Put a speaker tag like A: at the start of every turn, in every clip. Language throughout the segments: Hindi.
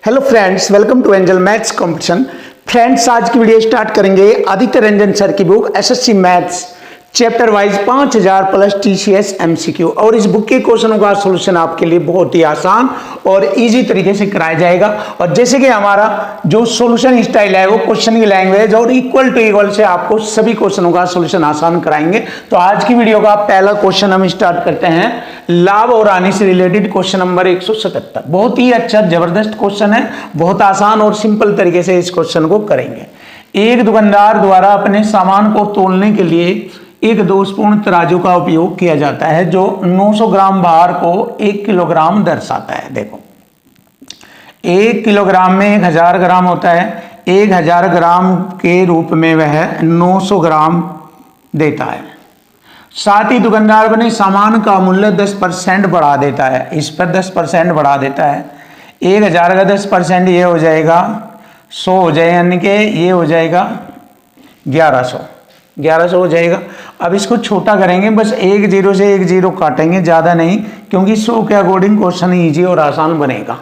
A: Hello friends, welcome to Angel maths competition. Friends, आज की वीडियो स्टार्ट करेंगे आदित्य रंजन सर की book SSC maths chapter wise 5000 plus TCS MCQ. और इस बुक के क्वेश्चनों का सॉल्यूशन आपके लिए बहुत ही आसान और इजी तरीके से कराया जाएगा। और जैसे कि हमारा जो सॉल्यूशन स्टाइल है वो क्वेश्चन की लैंग्वेज और इक्वल टू इक्वल से आपको सभी क्वेश्चनों का सॉल्यूशन आसान कराएंगे। तो आज की वीडियो का पहला क्वेश्चन हम स्टार्ट करते हैं लाभ और हानि से रिलेटेड क्वेश्चन नंबर 177। बहुत ही अच्छा जबरदस्त क्वेश्चन है, बहुत आसान और सिंपल तरीके से इस क्वेश्चन को करेंगे। एक दुकानदार द्वारा अपने सामान को तोलने के लिए एक दोषपूर्ण तराजू का उपयोग किया जाता है जो 900 ग्राम भार को 1 किलोग्राम दर्शाता है। देखो, 1 किलोग्राम में 1000 ग्राम होता है। 1000 ग्राम के रूप में वह 900 ग्राम देता है। साथ ही दुकानदार अपने सामान का मूल्य 10% बढ़ा देता है। इस पर 10% बढ़ा देता है। 1000 का 10% ये हो जाएगा 100 हो जाएगा, यानी कि ये हो जाएगा 1100 हो जाएगा। अब इसको छोटा करेंगे, बस एक जीरो से एक जीरो काटेंगे, ज़्यादा नहीं, क्योंकि 100 के अकॉर्डिंग क्वेश्चन ईजी और आसान बनेगा।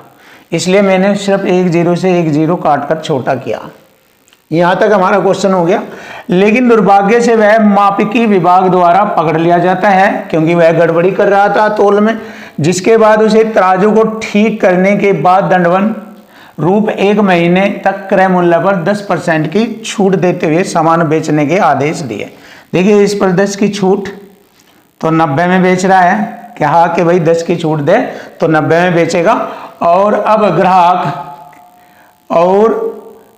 A: इसलिए मैंने सिर्फ एक जीरो से एक जीरो काट कर छोटा किया। यहाँ तक हमारा क्वेश्चन हो गया। लेकिन दुर्भाग्य से वह मापिकी विभाग द्वारा पकड़ लिया जाता है, क्योंकि वह गड़बड़ी कर रहा था तोल में, जिसके बाद उसे तराजू को ठीक करने के बाद दंडवन रूप 1 महीने तक क्रय मूल्य पर 10% की छूट देते हुए सामान बेचने के आदेश दिए। देखिए, इस पर 10 की छूट, तो 90 में बेच रहा है। कहा कि भाई 10 की छूट दे तो 90 में बेचेगा। और अब ग्राहक, और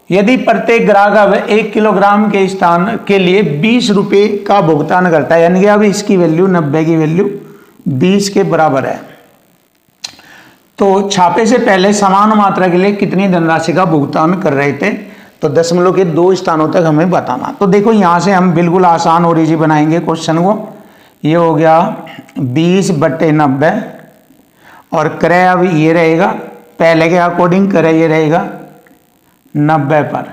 A: यदि प्रत्येक ग्राहक अब 1 किलोग्राम के स्थान के लिए 20 रुपये का भुगतान करता है, यानी कि अब इसकी वैल्यू 90 की वैल्यू 20 के बराबर है, तो छापे से पहले समान मात्रा के लिए कितनी धनराशि का भुगतान कर रहे थे, तो दशमलव के 2 स्थानों तक हमें बताना। तो देखो, यहाँ से हम बिल्कुल आसान और इजी बनाएंगे क्वेश्चन को। ये हो गया 20/90 और क्रय अब ये रहेगा, पहले के अकॉर्डिंग क्रय ये रहेगा 90 पर,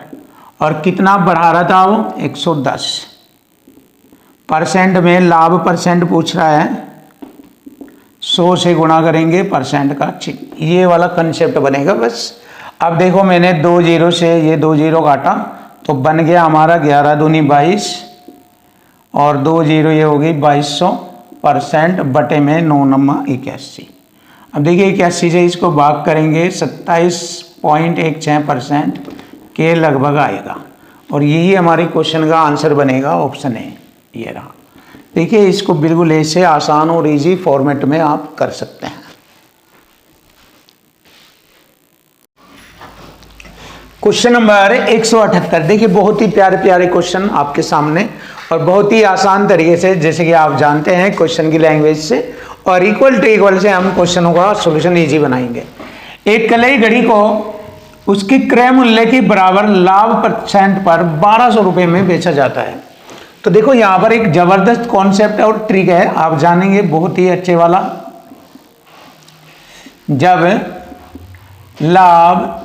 A: और कितना बढ़ा रहा था वो 110%। में लाभ परसेंट पूछ रहा है, 100 से गुणा करेंगे परसेंट का, ये वाला कंसेप्ट बनेगा बस। अब देखो, मैंने 2 जीरो से ये 2 जीरो काटा तो बन गया हमारा 11 दूनी 22 और 2 जीरो ये होगी 2200% बटे में 9 नम्मा 81। अब देखिए, 81 से इसको भाग करेंगे 27.16% के लगभग आएगा, और यही हमारी क्वेश्चन का आंसर बनेगा। ऑप्शन ए ये रहा। देखिए, इसको बिल्कुल ऐसे आसान और इजी फॉर्मेट में आप कर सकते हैं। Question number 178। देखिए, बहुत ही प्यारे प्यारे क्वेश्चन आपके सामने, और बहुत ही आसान तरीके से, जैसे कि आप जानते हैं क्वेश्चन की लैंग्वेज से और इक्वल टू इक्वल से हम क्वेश्चनों का सॉल्यूशन इजी बनाएंगे। एक कलई घड़ी को उसकी क्रय मूल्य के बराबर लाभ परसेंट पर 1200 रुपये में बेचा जाता है। तो देखो, यहां पर एक जबरदस्त कॉन्सेप्ट और ट्रिक है, आप जानेंगे, बहुत ही अच्छे वाला। जब लाभ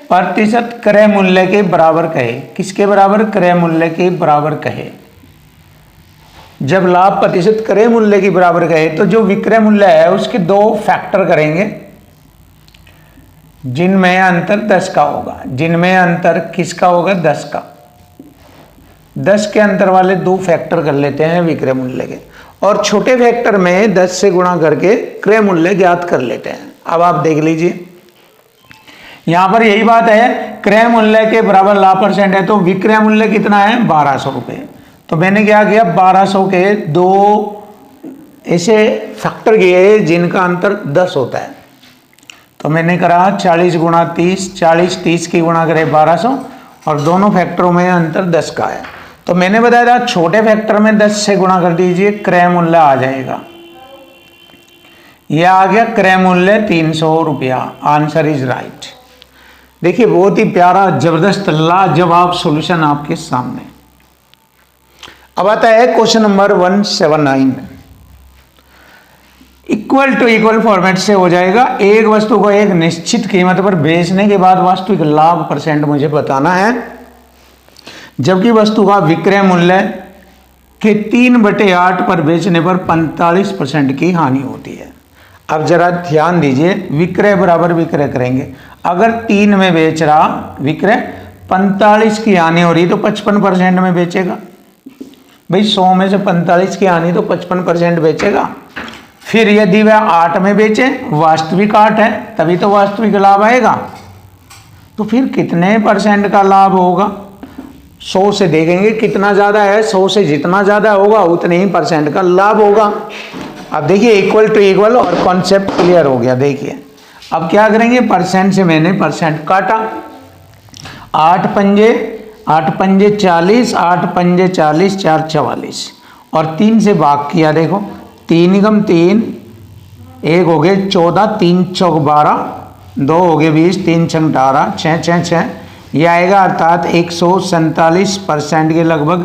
A: प्रतिशत क्रय मूल्य के बराबर कहे, किसके बराबर? क्रय मूल्य के बराबर कहे। जब लाभ प्रतिशत क्रय मूल्य के बराबर कहे तो जो विक्रय मूल्य है उसके 2 फैक्टर करेंगे, जिनमें अंतर 10 का होगा। जिनमें अंतर किसका होगा? 10 का। 10 के अंतर वाले 2 फैक्टर कर लेते हैं विक्रय मूल्य के, और छोटे फैक्टर में 10 से गुणा करके क्रय मूल्य ज्ञात कर लेते हैं। अब आप देख लीजिए, यहां पर यही बात है, क्रय मूल्य के बराबर लाभ परसेंट है, तो विक्रय मूल्य कितना है? 1200 रुपये। तो मैंने क्या किया, 1200 के 2 ऐसे फैक्टर किए जिनका अंतर 10 होता है। तो मैंने करा 40 गुणा 30, 40 30 की गुणा करे 1200, और दोनों फैक्टरों में अंतर 10 का है। तो मैंने बताया था छोटे फैक्टर में 10 से गुणा कर दीजिए, क्रय मूल्य आ जाएगा। यह आ गया क्रय मूल्य 300 रुपया। Answer is right. देखिए, बहुत ही प्यारा, जबरदस्त, लाजवाब सॉल्यूशन आपके सामने। अब आता है question number 179। Equal to equal format से हो जाएगा। एक वस्तु को एक निश्चित कीमत पर बेचने के बाद वास्तविक लाभ परसेंट मुझे बताना है, जबकि वस्तु का विक्रय मूल्य के 3/8 पर बेचने पर 45% की हानि होती है। अब जरा ध्यान दीजिए, विक्रय बराबर विक्रय करेंगे। अगर 3 में बेच रहा, विक्रय 45 की हानि हो रही तो 55% में बेचेगा। भाई 100 में से 45 की हानि तो 55% बेचेगा। फिर यदि वह 8 में बेचे, वास्तविक 8 है, तभी तो वास्तविक लाभ आएगा। तो फिर कितने परसेंट का लाभ होगा? 100 से देखेंगे कितना ज़्यादा है, 100 से जितना ज़्यादा होगा उतने ही परसेंट का लाभ होगा। अब देखिए इक्वल टू इक्वल और कॉन्सेप्ट क्लियर हो गया। देखिए अब क्या करेंगे, परसेंट से मैंने परसेंट काटा। 8 पंजे 40, 8 पंजे 40, 4 44 और 3 से भाग किया। देखो 3 एकम 3, 1 हो गए 14, 3 चौक 12, 2 हो गए 20, 3 छंग 18, 6 6 6 ये आएगा, अर्थात 147% के लगभग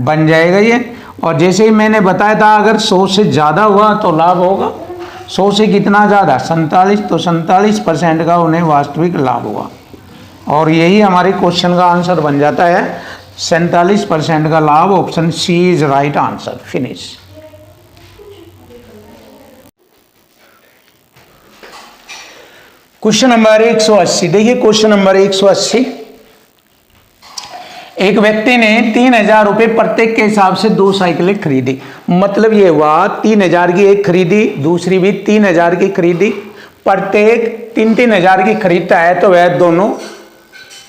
A: बन जाएगा ये। और जैसे ही मैंने बताया था, अगर 100 से ज़्यादा हुआ तो लाभ होगा। 100 से कितना ज़्यादा, 47, तो 47% का उन्हें वास्तविक लाभ हुआ। और यही हमारे क्वेश्चन का आंसर बन जाता है, 47% का लाभ। Option C is right answer. Finish. Question number 180। देखिए क्वेश्चन नंबर 180, एक व्यक्ति ने 3,000 रुपये प्रत्येक के हिसाब से 2 साइकिलें खरीदी। मतलब ये हुआ 3,000 की एक खरीदी, दूसरी भी 3,000 की खरीदी, प्रत्येक 3,000 की खरीदता है तो वह दोनों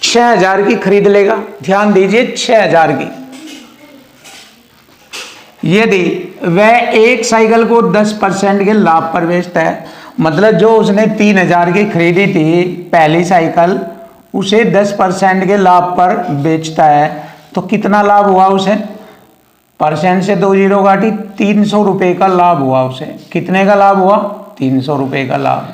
A: 6,000 की खरीद लेगा। ध्यान दीजिए 6,000 की। यदि वह एक साइकिल को 10% के लाभ पर बेचता है, मतलब जो उसने 3,000 की खरीदी थी पहली साइकिल, उसे 10% के लाभ पर बेचता है तो कितना लाभ हुआ उसे? परसेंट से 2 जीरो काटी, 300 रुपये का लाभ हुआ उसे। कितने का लाभ हुआ? 300 रुपये का लाभ।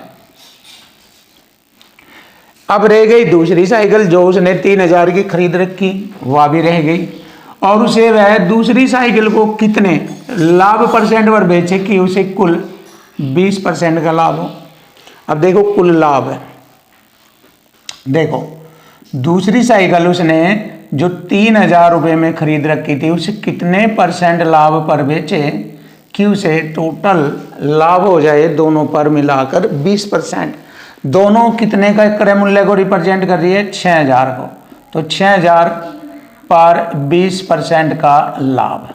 A: अब रह गई दूसरी साइकिल जो उसने 3,000 की खरीद रखी, वह भी रह गई। और उसे वह दूसरी साइकिल को कितने लाभ परसेंट पर बेचे कि उसे कुल 20% का लाभ हो। अब देखो कुल लाभ है, देखो दूसरी साइकिल उसने जो 3,000 रुपये में खरीद रखी थी, उसे कितने परसेंट लाभ पर बेचे कि उसे टोटल लाभ हो जाए दोनों पर मिलाकर 20%। दोनों कितने का क्रय मूल्य को रिप्रेजेंट कर रही है? 6,000 को। तो 6,000 पर 20% का लाभ,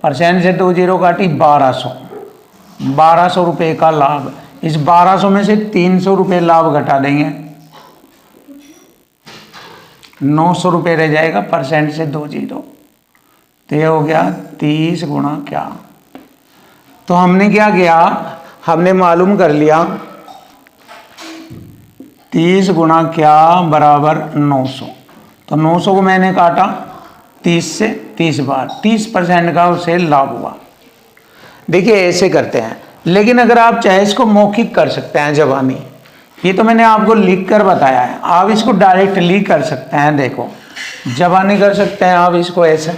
A: परसेंट से 2 जीरो काटी, 1200 रुपये का लाभ। इस 1200 में से 300 रुपये लाभ घटा देंगे, 900 रुपये रह जाएगा, परसेंट से 2 जीरो। तो ये हो गया 30 गुणा क्या। तो हमने क्या किया, हमने मालूम कर लिया 30 गुणा क्या बराबर 900। तो 900 को मैंने काटा 30 से, 30 बार, 30% का उसे लाभ हुआ। देखिए ऐसे करते हैं, लेकिन अगर आप चाहे इसको मौखिक कर सकते हैं, जबानी। ये तो मैंने आपको लिख कर बताया है, आप इसको डायरेक्टली कर सकते हैं। देखो जबानी कर सकते हैं आप इसको ऐसे।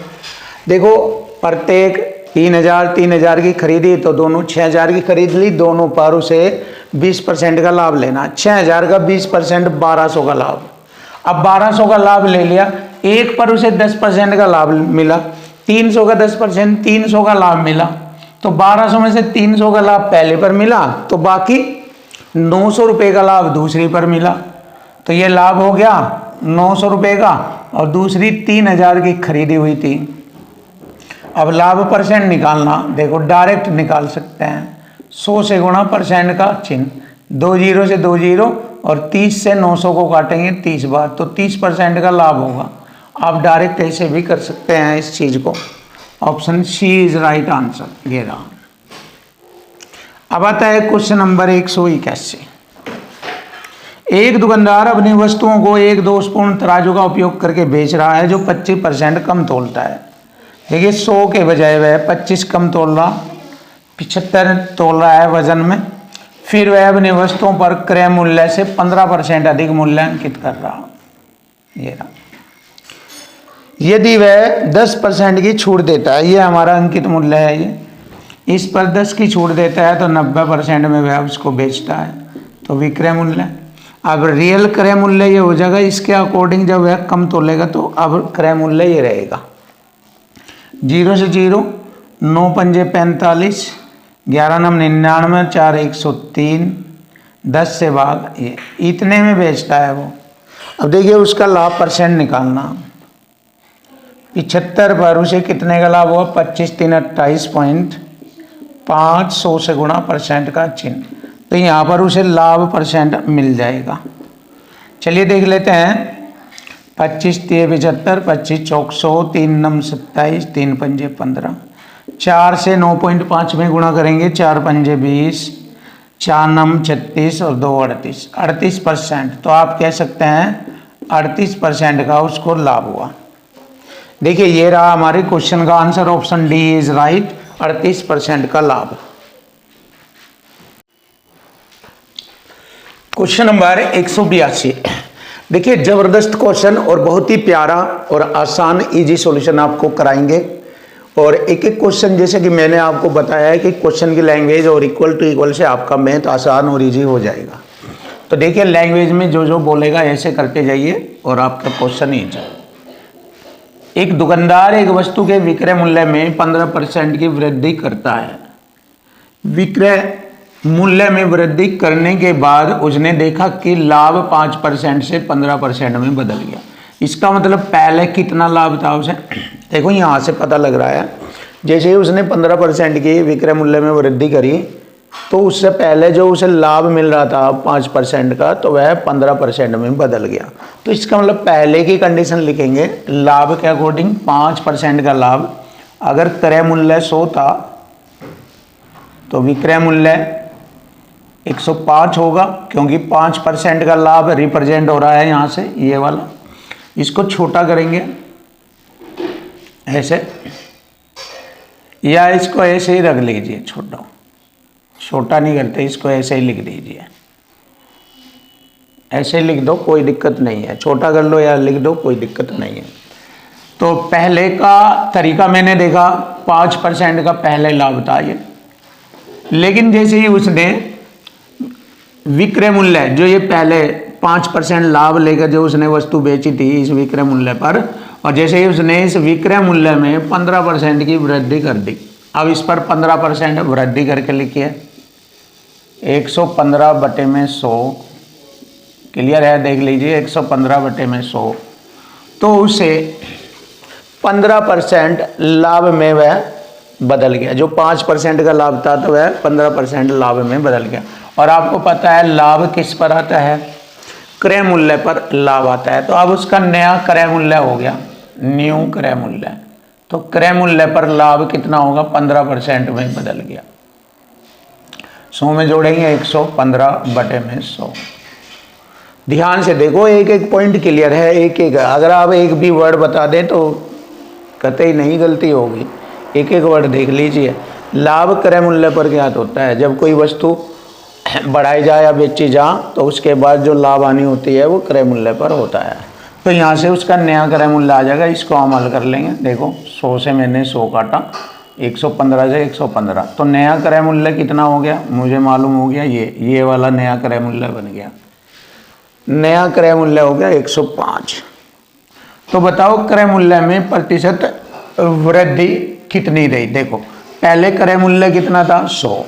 A: देखो प्रत्येक 3,000 की खरीदी तो दोनों 6,000 की खरीद ली, दोनों पर उसे 20% का लाभ लेना। 6,000 का 20% 1200 का लाभ। अब 1200 का लाभ ले लिया, एक पर उसे 10% का लाभ मिला, 300 का 10% 300 का लाभ मिला। तो 1200 में से 300 का लाभ पहले पर मिला, तो बाकी 900 रुपये का लाभ दूसरी पर मिला। तो ये लाभ हो गया 900 रुपये का, और दूसरी 3,000 की खरीदी हुई थी। अब लाभ परसेंट निकालना, देखो डायरेक्ट निकाल सकते हैं। 100 से गुणा परसेंट का चिन्ह, 2 जीरो से 2 जीरो, और 30 से 900 को काटेंगे 30 बार, तो 30% का लाभ होगा। आप डायरेक्ट ऐसे भी कर सकते हैं इस चीज़ को। Option C is right answer. ये रहा। अब आता है क्वेश्चन नंबर 181। एक दुकानदार अपनी वस्तुओं को एक दोषपूर्ण तराजू का उपयोग करके बेच रहा है जो 25% कम तोलता है। देखिए 100 के बजाय वह 25 कम तोल रहा, 75 तोल रहा है वजन में। फिर वह अपनी वस्तुओं पर क्रय मूल्य से 15% अधिक मूल्यांकित कर रहा। ये रहा। यदि वह 10% की छूट देता है, ये हमारा अंकित मूल्य है, ये इस पर 10 की छूट देता है तो 90% में वह उसको बेचता है, तो विक्रय मूल्य। अब रियल क्रय मूल्य ये हो जाएगा, इसके अकॉर्डिंग जब वह कम तोलेगा तो अब क्रय मूल्य ये रहेगा। 0 से 0, 9 पंजे 45, 11 नम 99, 4 103, 10 से भाग ये, इतने में बेचता है वो। अब देखिए उसका लाभ परसेंट निकालना। 75 पर उसे कितने का लाभ हुआ? 25 3 28.5, 100 से गुणा परसेंट का चिन्ह, तो यहाँ पर उसे लाभ परसेंट मिल जाएगा। चलिए देख लेते हैं। 25 3 75, 25 चौक 100, 3 नम 27, 3 पंजे 15, 4 से 9.5 में गुणा करेंगे, 4 पंजे 20, 4 नम 36 और 2 38, 38%। तो आप कह सकते हैं 38% का उसको लाभ हुआ। देखिए ये रहा हमारे क्वेश्चन का answer, option D is right, 38% का लाभ। Question number 182। देखिए जबरदस्त क्वेश्चन और बहुत ही प्यारा और आसान इजी सॉल्यूशन आपको कराएंगे। और एक एक क्वेश्चन जैसे कि मैंने आपको बताया है कि क्वेश्चन की लैंग्वेज और इक्वल टू इक्वल से आपका मैथ आसान और इजी हो जाएगा। तो देखिए लैंग्वेज में जो जो बोलेगा ऐसे करते जाइए और आपका क्वेश्चन इजी। एक दुकानदार एक वस्तु के विक्रय मूल्य में 15% की वृद्धि करता है। विक्रय मूल्य में वृद्धि करने के बाद उसने देखा कि लाभ 5% से 15% में बदल गया। इसका मतलब पहले कितना लाभ था उसे? देखो यहाँ से पता लग रहा है, जैसे ही उसने 15% की विक्रय मूल्य में वृद्धि करी तो उससे पहले जो उसे लाभ मिल रहा था 5% का, तो वह 15% में बदल गया। तो इसका मतलब पहले की कंडीशन लिखेंगे, लाभ के अकॉर्डिंग 5% का लाभ। अगर क्रय मूल्य 100 था तो विक्रय मूल्य 105 होगा, क्योंकि 5% का लाभ रिप्रेजेंट हो रहा है यहाँ से, ये वाला। इसको छोटा करेंगे ऐसे, या इसको ऐसे ही रख लीजिए, छोटा छोटा नहीं करते, इसको ऐसे ही लिख दीजिए। ऐसे ही लिख दो, कोई दिक्कत नहीं है, छोटा कर लो या लिख दो, कोई दिक्कत नहीं है। तो पहले का तरीका मैंने देखा, 5% का पहले लाभ था ये, लेकिन जैसे ही उसने विक्रय मूल्य जो ये पहले 5% लाभ लेकर जो उसने वस्तु बेची थी इस विक्रय मूल्य पर, और जैसे ही उसने इस विक्रय मूल्य में 15% की वृद्धि कर दी। अब इस पर 15% वृद्धि करके लिखिए, 115/100। क्लियर है? देख लीजिए 115/100, तो उसे 15% लाभ में वह बदल गया। जो 5% का लाभ था तो वह 15% लाभ में बदल गया। और आपको पता है लाभ किस पर आता है? क्रय मूल्य पर लाभ आता है। तो अब उसका नया क्रय मूल्य हो गया, न्यू क्रय मूल्य। तो क्रय मूल्य पर लाभ कितना होगा? 15% में बदल गया। 100 में जोड़ेंगे 115/100। ध्यान से देखो, एक एक पॉइंट क्लियर है, एक एक। अगर आप एक भी वर्ड बता दें तो कतई नहीं गलती होगी। एक एक वर्ड देख लीजिए। लाभ क्रय मूल्य पर ज्ञात होता है। जब कोई वस्तु बढ़ाई जाए या बेची जा तो उसके बाद जो लाभ हानि होती है वो क्रय मूल्य पर होता है। तो यहाँ से उसका नया क्रय मूल्य आ जाएगा। इसको हम हल कर लेंगे। देखो 100 से मैंने 100 काटा, 115 से 115, तो नया क्रय मूल्य कितना हो गया? मुझे मालूम हो गया, ये वाला नया क्रय मूल्य बन गया। नया क्रय मूल्य हो गया 105। तो बताओ क्रय मूल्य में प्रतिशत वृद्धि कितनी रही? देखो पहले क्रय मूल्य कितना था? 100।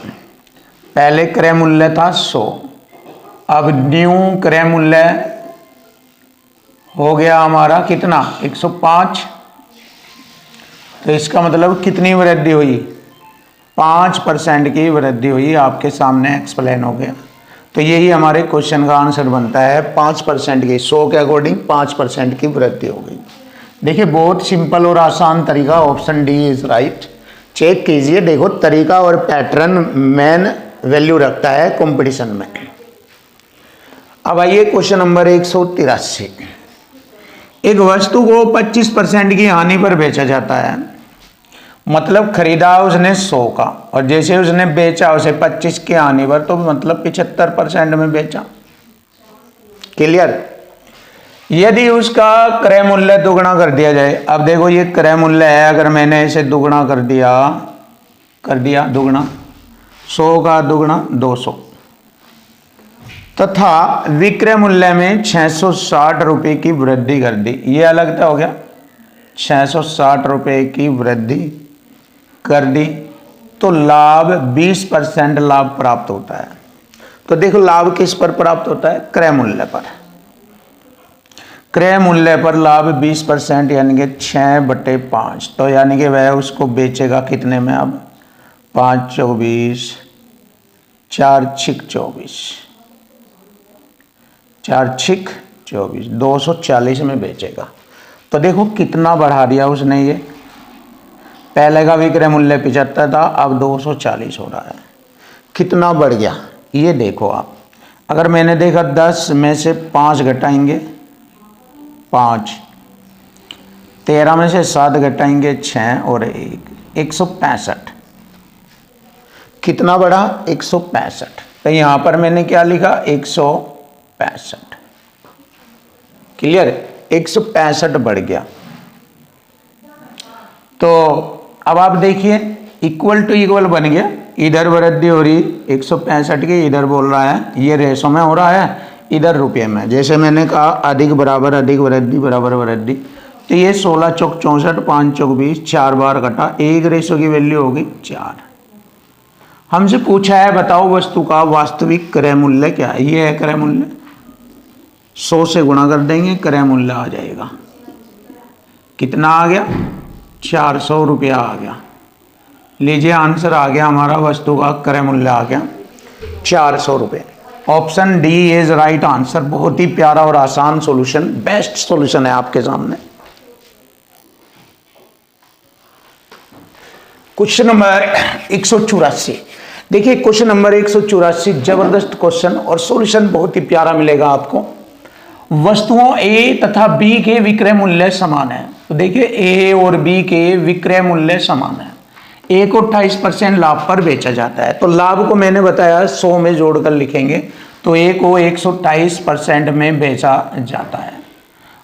A: पहले क्रय मूल्य था 100, अब न्यू क्रय मूल्य हो गया हमारा कितना? 105। तो इसका मतलब कितनी वृद्धि हुई? 5% की वृद्धि हुई। आपके सामने एक्सप्लेन हो गया। तो यही हमारे क्वेश्चन का आंसर बनता है, 5% की, 100 के अकॉर्डिंग 5% की वृद्धि हो गई। देखिए बहुत सिंपल और आसान तरीका, option D is right. Check कीजिए, देखो तरीका और पैटर्न मेन वैल्यू रखता है कंपटीशन में। अब आइए क्वेश्चन नंबर 183। एक वस्तु को 25% की हानि पर बेचा जाता है। मतलब खरीदा उसने 100 का और जैसे उसने बेचा उसे 25 की हानि पर, तो मतलब 75% में बेचा। क्लियर? यदि उसका क्रय मूल्य दुगुना कर दिया जाए, अब देखो ये क्रय मूल्य है, अगर मैंने इसे दुगुना कर दिया दुगुना, 100 का दुगुना 200, तथा विक्रय मूल्य में 660 रुपये की वृद्धि कर दी। ये अलग था, हो गया 660 रुपये की वृद्धि कर दी, तो लाभ 20% लाभ प्राप्त होता है। तो देखो लाभ किस पर प्राप्त होता है, क्रय मूल्य पर। क्रय मूल्य पर लाभ 20% यानी कि 6/5। तो यानी कि वह उसको बेचेगा कितने में, अब 5 24 4 6 24 4 6 24 240 में बेचेगा। तो देखो कितना बढ़ा दिया उसने, ये पहले का विक्रय मूल्य 75 था, अब 240 हो रहा है, कितना बढ़ गया ये देखो आप। अगर मैंने देखा 10 में से 5 घटाएंगे 5, 13 में से 7 घटाएंगे 6 और 1, 165। कितना बढ़ा, 165। तो यहां पर मैंने क्या लिखा, 165। क्लियर, 165 बढ़ गया। तो अब आप देखिए इक्वल टू इक्वल बन गया, इधर वृद्धि हो रही 165 की, इधर बोल रहा है ये रेशो में हो रहा है, इधर रुपये में। जैसे मैंने कहा अधिक बराबर अधिक वृद्धि बराबर वृद्धि, तो ये 16 चौक 64 5 चौक 20, 4 बार घटा, एक रेशो की वैल्यू होगी 4। हमसे पूछा है बताओ वस्तु का वास्तविक क्रय मूल्य क्या है, ये है क्रय मूल्य। 100 से गुणा कर देंगे, क्रय मूल्य आ जाएगा, कितना आ गया, 400 रुपया आ गया। लीजिए आंसर आ गया हमारा, वस्तु का क्रय मूल्य आ गया 400 रुपये। Option D is right answer. बहुत ही प्यारा और आसान सॉल्यूशन, बेस्ट सॉल्यूशन है आपके सामने। Question number 184। देखिए क्वेश्चन नंबर 184 जबरदस्त क्वेश्चन और सॉल्यूशन बहुत ही प्यारा मिलेगा आपको। वस्तुओं ए तथा बी के विक्रय मूल्य समान है। तो देखिए ए और बी के विक्रय मूल्य समान है। ए को 28% लाभ पर बेचा जाता है। तो लाभ को मैंने बताया 100 में जोड़कर लिखेंगे, तो ए को 128% में बेचा जाता है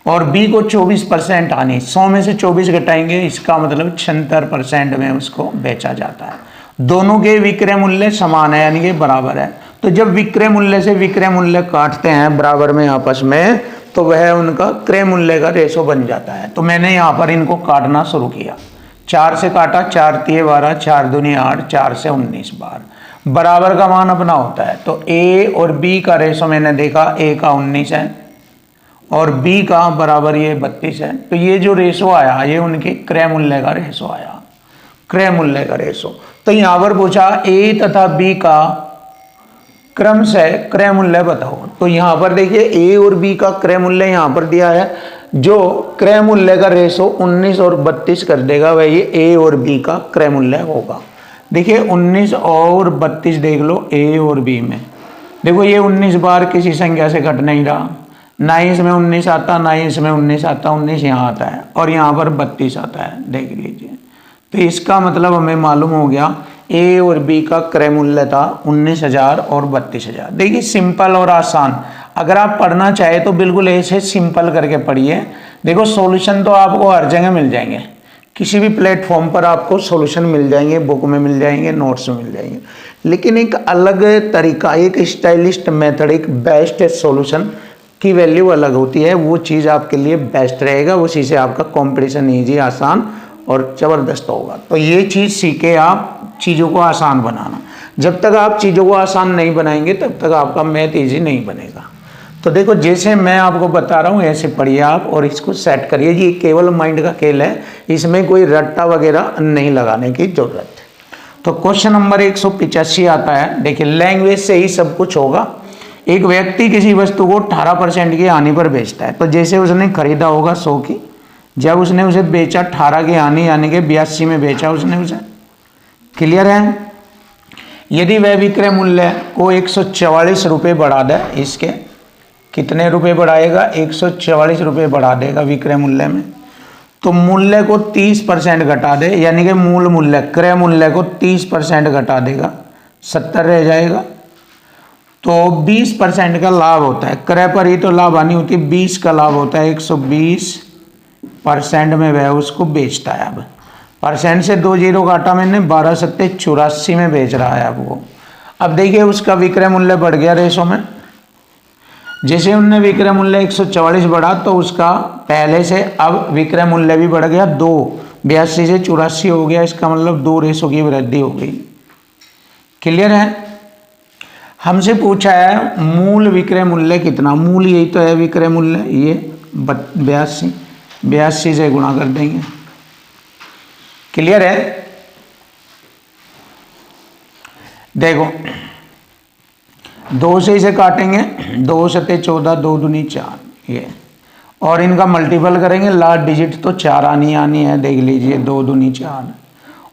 A: और बी को 24% आनी, 100 में से 24 घटाएंगे, इसका मतलब 76% में उसको बेचा जाता है। दोनों के विक्रय मूल्य समान है यानी कि बराबर है। तो जब विक्रय मूल्य से विक्रय मूल्य काटते हैं बराबर में आपस में, तो वह उनका क्रय मूल्य का रेशो बन जाता है। तो मैंने यहाँ पर इनको काटना शुरू किया, 4 से काटा, 4 3 12, 4 दूनी 8, 4 से 19 बार, बराबर का मान अपना होता है। तो ए और बी का रेशो मैंने देखा, ए का 19 है और बी का बराबर ये 32 है। तो ये जो रेशो आया ये उनके क्रय मूल्य का रेशो आया, क्रय मूल्य का रेशो। तो यहां पर पूछा ए तथा बी का क्रम से क्रय मूल्य बताओ। तो यहां पर देखिए ए और बी का क्रय मूल्य यहां पर दिया है, जो क्रय मूल्य का रेशो 19 और 32 कर देगा वह ये ए और बी का क्रय मूल्य होगा। देखिए 19 और 32 देख लो ए और बी में, देखो ये 19 बार किसी संख्या से घट नहीं रहा, ना ही इसमें 19 आता, ना ही इसमें 19 आता, 19 यहाँ आता है और यहाँ पर 32 आता है, देख लीजिए। तो इसका मतलब हमें मालूम हो गया ए और बी का क्रय मूल्य था 19,000 और 32,000। देखिए सिंपल और आसान, अगर आप पढ़ना चाहे तो बिल्कुल ऐसे सिंपल करके पढ़िए। देखो सॉल्यूशन तो आपको हर जगह मिल जाएंगे, किसी भी प्लेटफॉर्म पर आपको सॉल्यूशन मिल जाएंगे, बुक में मिल जाएंगे, नोट्स में मिल जाएंगे, लेकिन एक अलग तरीका, एक स्टाइलिस्ट मेथड, एक बेस्ट सॉल्यूशन की वैल्यू अलग होती है, वो चीज़ आपके लिए बेस्ट रहेगा, उसी से आपका कंपटीशन ईजी आसान और ज़बरदस्त होगा। तो ये चीज़ सीखे आप चीज़ों को आसान बनाना। जब तक आप चीज़ों को आसान नहीं बनाएंगे तब तक आपका मैथ ईजी नहीं बनेगा। तो देखो जैसे मैं आपको बता रहा हूँ ऐसे पढ़िए आप और इसको सेट करिए। ये केवल माइंड का खेल है, इसमें कोई रट्टा वगैरह नहीं लगाने की जरूरत है। तो क्वेश्चन नंबर 185 आता है। देखिए लैंग्वेज से ही सब कुछ होगा। एक व्यक्ति किसी वस्तु को 18% की हानि पर बेचता है। तो जैसे उसने खरीदा होगा 100 की, जब उसने उसे बेचा 18 की हानि यानी कि 82 में बेचा उसने उसे। क्लियर है? यदि वह विक्रय मूल्य को 144 रुपये बढ़ा दे, इसके कितने रुपए बढ़ाएगा, 144 रुपये बढ़ा देगा विक्रय मूल्य में, तो मूल्य को 30% घटा दे, यानी कि मूल मूल्य क्रय मूल्य को 30% घटा देगा, 70 रह जाएगा। तो 20% का लाभ होता है, क्रय पर ही तो लाभ हानि होती है, 20 का लाभ होता है, 120% में वह उसको बेचता है। अब परसेंट से 2 जीरो काटा मैंने, 12 सत्ते 84 में बेच रहा है अब वो। अब देखिए उसका विक्रय मूल्य बढ़ गया रेशो में, जैसे उनने विक्रय मूल्य 144 बढ़ा तो उसका पहले से अब विक्रय मूल्य भी बढ़ गया, 2 82 से 84 हो गया, इसका मतलब 2 रेशो की वृद्धि हो गई। क्लियर है। हमसे पूछा है मूल विक्रय मूल्य कितना, मूल यही तो है विक्रय मूल्य, ये 82 से गुणा कर देंगे। क्लियर है। देखो 2 से इसे काटेंगे, 2 सते 14, 2 दूनी 4 ये, और इनका मल्टीपल करेंगे, लास्ट डिजिट तो 4 आनी है, देख लीजिए 2 दूनी 4,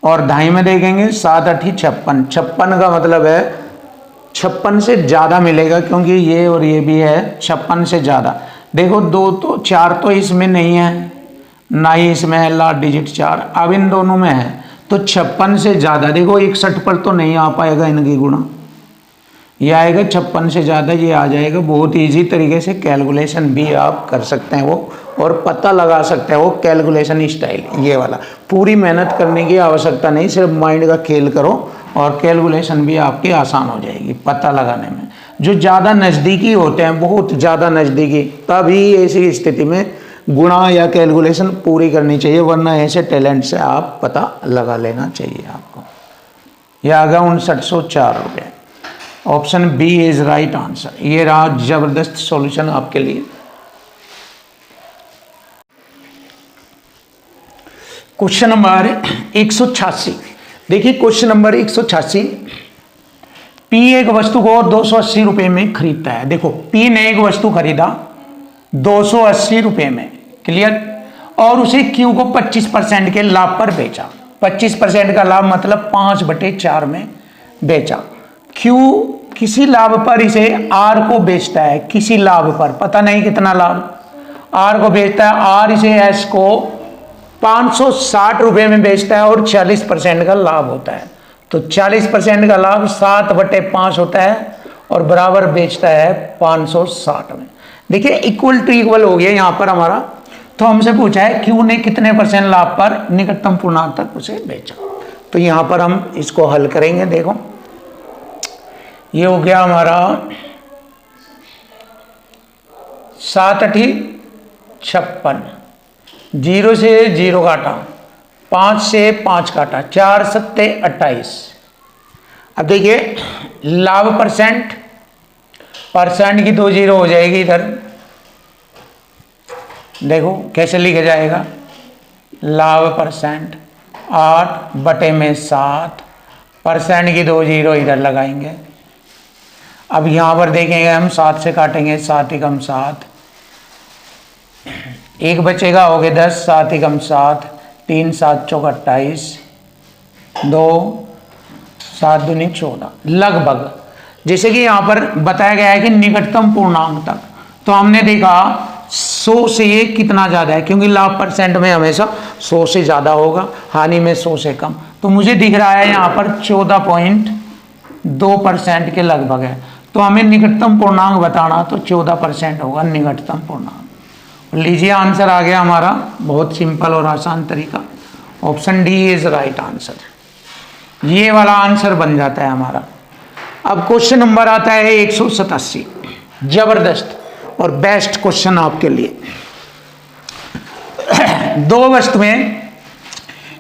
A: और ढाई में देखेंगे 7 8 56, 56 का मतलब है 56 से ज़्यादा मिलेगा, क्योंकि ये और ये भी है 56 से ज़्यादा। देखो 2 तो 4 तो इसमें नहीं है, ना ही इसमें है लास्ट डिजिट 4, अब इन दोनों में है, तो 56 से ज़्यादा। देखो 61 पर तो नहीं आ पाएगा इनकी गुणा, ये आएगा 56 से ज़्यादा, ये आ जाएगा। बहुत इजी तरीके से कैलकुलेशन भी आप कर सकते हैं वो, और पता लगा सकते हैं वो कैलकुलेशन स्टाइल ये वाला। पूरी मेहनत करने की आवश्यकता नहीं, सिर्फ माइंड का खेल करो और कैलकुलेशन भी आपकी आसान हो जाएगी पता लगाने में। जो ज़्यादा नज़दीकी होते हैं, बहुत ज़्यादा नज़दीकी, तभी ऐसी स्थिति में गुणा या कैलकुलेशन पूरी करनी चाहिए, वरना ऐसे टैलेंट से आप पता लगा लेना चाहिए आपको। यह आ गया 5904 रुपये। Option B is right answer. ये रहा जबरदस्त सॉल्यूशन आपके लिए। Question number 186। देखिए क्वेश्चन नंबर 186, पी एक वस्तु को 280 रुपये में खरीदता है। देखो पी ने एक वस्तु खरीदा 280 रुपये में, क्लियर, और उसे क्यू को 25% के लाभ पर बेचा। 25% का लाभ मतलब 5/4 में बेचा। क्यू किसी लाभ पर इसे आर को बेचता है, किसी लाभ पर, पता नहीं कितना लाभ, आर को बेचता है। आर इसे एस को 560 रुपये में बेचता है और 40% का लाभ होता है। तो 40% का लाभ 7/5 होता है और बराबर बेचता है 560 में। देखिए इक्वल टू इक्वल हो गया यहाँ पर हमारा। तो हमसे पूछा है क्यू ने कितने % लाभ पर निकटतम पूर्णांक तक उसे बेचा। तो यहाँ पर हम इसको हल करेंगे। देखो ये हो गया हमारा 7 8 56, 0 से 0 काटा, 5 से 5 काटा, 4 7 28। अब देखिए लाभ परसेंट की 2 0 हो जाएगी इधर। देखो कैसे लिखा जाएगा, लाभ परसेंट 8/7, परसेंट की 2 0 इधर लगाएंगे। अब यहाँ पर देखेंगे हम 7 से काटेंगे, 7 एकम 7, 1 बचेगा, हो गए 10, 7 एकम 7, 3 7 चौक 28, 2 7 दूनी 14 लगभग। जैसे कि यहाँ पर बताया गया है कि निकटतम पूर्णांक तक, तो हमने देखा 100 से ये कितना ज़्यादा है, क्योंकि लाभ परसेंट में हमेशा 100 से ज़्यादा होगा, हानि में 100 से कम। तो मुझे दिख रहा है यहाँ पर 14.2% के लगभग है। तो हमें निकटतम पूर्णांक बताना, तो 14% होगा निकटतम पूर्णांक। लीजिए आंसर आ गया हमारा, बहुत सिंपल और आसान तरीका। Option D is right answer. ये वाला आंसर बन जाता है हमारा। अब क्वेश्चन नंबर आता है 187, जबरदस्त और बेस्ट क्वेश्चन आपके लिए। दो वस्तुएं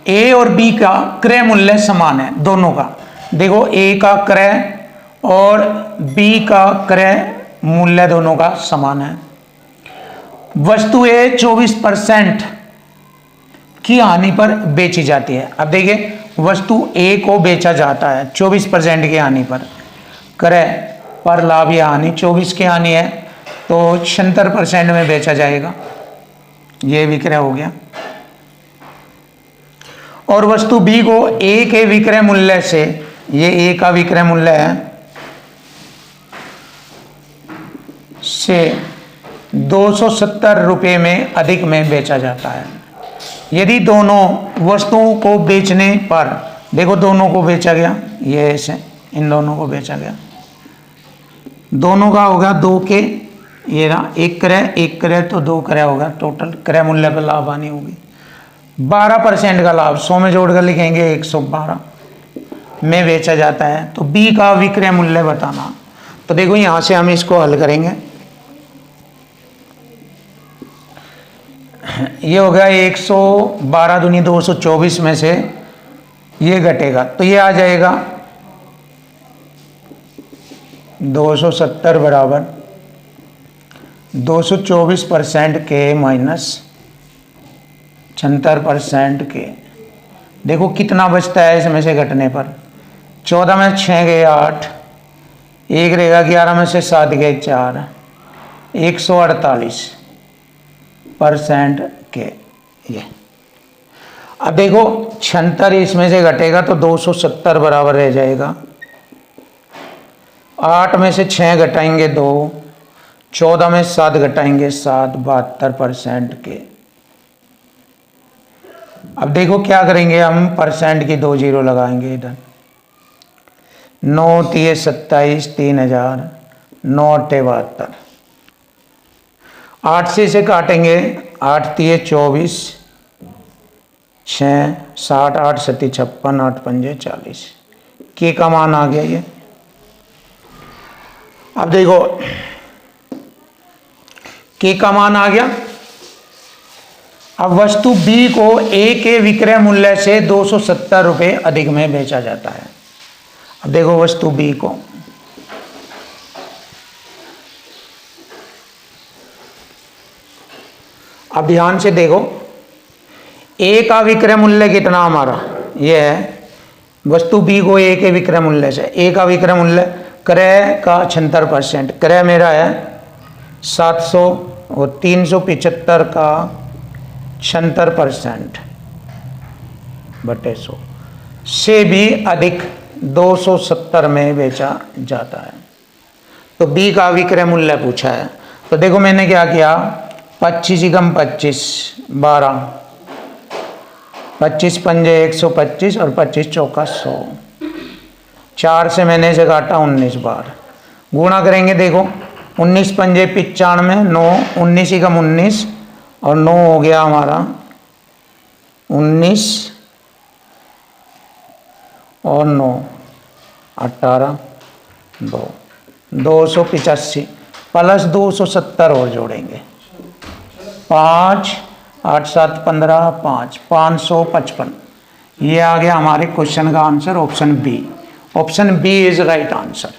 A: ए और बी का क्रय मूल्य समान है, दोनों का। देखो ए का क्रय और बी का क्रय मूल्य दोनों का समान है। वस्तु ए 24% की हानि पर बेची जाती है। अब देखिए वस्तु ए को बेचा जाता है 24% की हानि पर, क्रय पर लाभ या हानि 24 की हानि है तो 76% में बेचा जाएगा, ये विक्रय हो गया। और वस्तु बी को ए के विक्रय मूल्य से, ये ए का विक्रय मूल्य है, से 270 रुपये में अधिक में बेचा जाता है। यदि दोनों वस्तुओं को बेचने पर, देखो दोनों को बेचा गया, ये ऐसे इन दोनों को बेचा गया, दोनों का होगा 2 के, ये रहा एक क्रय तो 2 क्रय होगा, टोटल क्रय मूल्य पर लाभ हानि होगी। 12% का लाभ 100 में जोड़कर लिखेंगे 112 में बेचा जाता है। तो बी का विक्रय मूल्य बताना। तो देखो यहां से हम इसको हल करेंगे। ये हो गया 112 दूनी 224 में से ये घटेगा तो ये आ जाएगा 270 बराबर 224% के माइनस 76% के। देखो कितना बचता है इसमें से घटने पर। 14 में 6 गए 8, एक रहेगा 11 में से 7 गए 4, 148% के ये। अब देखो 76 इसमें से घटेगा तो 270 बराबर रह जाएगा। 8 में से 6 घटाएंगे 2, 14 में 7 घटाएंगे 7, 72% के। अब देखो क्या करेंगे हम, परसेंट की 2 जीरो लगाएंगे इधर। 9 तिये 27, 3000, 9 अट्ठे 72। 8 से इसे काटेंगे, 8 तिये 24, 6 60, 8 सत्ती 56, 8 पंजे 40 के का मान आ गया ये। अब देखो के का मान आ गया। अब वस्तु बी को ए के विक्रय मूल्य से 270 रुपये अधिक में बेचा जाता है। अब देखो वस्तु बी को, अब ध्यान से देखो, ए का विक्रय मूल्य कितना हमारा ये है। वस्तु बी को ए के विक्रय मूल्य से, ए का विक्रय मूल्य क्रय का 76%, क्रय मेरा है 700 और 375 का 76% बटे 100 से भी अधिक 270 में बेचा जाता है। तो बी का विक्रय मूल्य पूछा है। तो देखो मैंने क्या किया, 25 एकम 25 12, 25 पंजे 125 और 25 चौका 100। 4 से मैंने इसे काटा 19 बार, गुणा करेंगे। देखो 19 पंजे 95, 9 19 एकम 19 और 9 हो गया हमारा 19 और 9 18 2 285 प्लस 270 और जोड़ेंगे 5 8 7 15 5 555। ये आ गया हमारे क्वेश्चन का answer option B. Option B is right answer.